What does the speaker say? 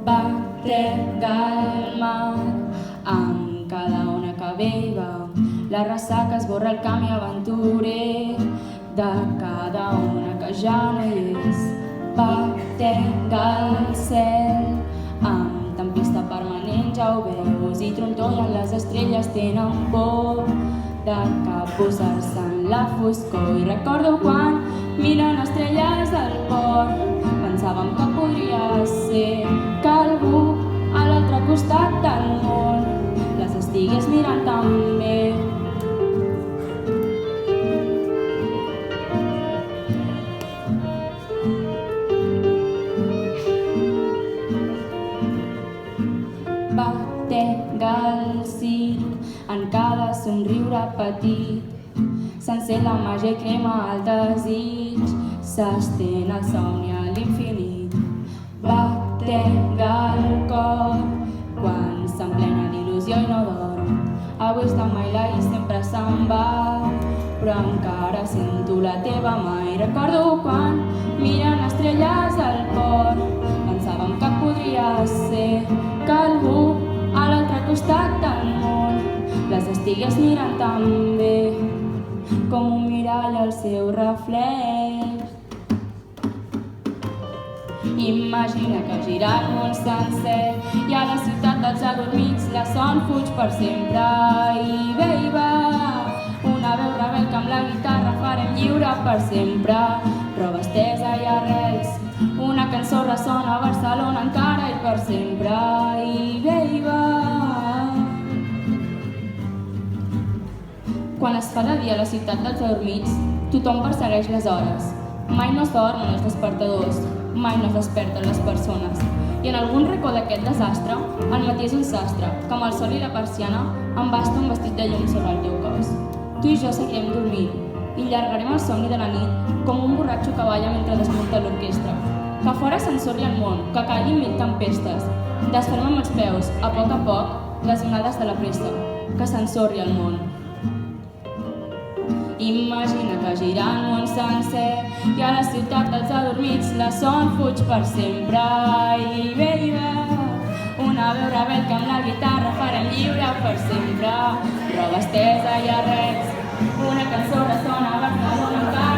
batega el mar amb cada ona que veva. La ressaca esborra el camí aventurer de cada ona que ja no hi és. Batega el cel amb tempesta permanent, ja ho veus, i trontollen les estrelles, tenen por de capbussar-se en la foscor. I recordo quan miren estrelles del port, pensàvem que podria ser que algú a l'altre costat del món les estigués mirant també. Batega el circ en cada somriure petit, s'encén la màgia i crema el desig, s'estén el somni a l'infinit. Batega el cor quan s'emplena d'il·lusió i no dorm. Avui està mai la i sempre se'n va, però encara sento la teva mà. I recordo quan miren estrelles al port, pensàvem que podria ser que algú a l'altre costat del món les estigués mirant també, com un mirall al seu reflex. Imagina que gira el món sencer i a la ciutat dels adormits la son fuig per sempre. I ve i va una veu rebel que amb la guitarra farem lliure per sempre. Roba estesa i arrels, una cançó ressona a Barcelona encara i per sempre. I ve i va. Quan es fa de dia a la ciutat dels adormits, tothom persegueix les hores. Mai no es dormen els despertadors, mai no es desperten les persones. I en algun racó d'aquest desastre, el matí és un sastre, que amb el sol i la persiana embasta un vestit de llum sobre el teu cos. Tu i jo seguirem dormint i llargarem el somni de la nit com un borratxo que balla mentre desmunta l'orquestra. Que fora s'ensorri el món, que caiguin mil tempestes. Desfermem amb els peus, a poc, les onades de la pressa. Que s'ensorri el món. Imagina que gira el món sencer i a la ciutat dels adormits la son fuig per sempre. I ve i va una veu rebel que amb la guitarra farem lliure per sempre. Roba estesa i arrels, una cançó ressona a Barcelona encara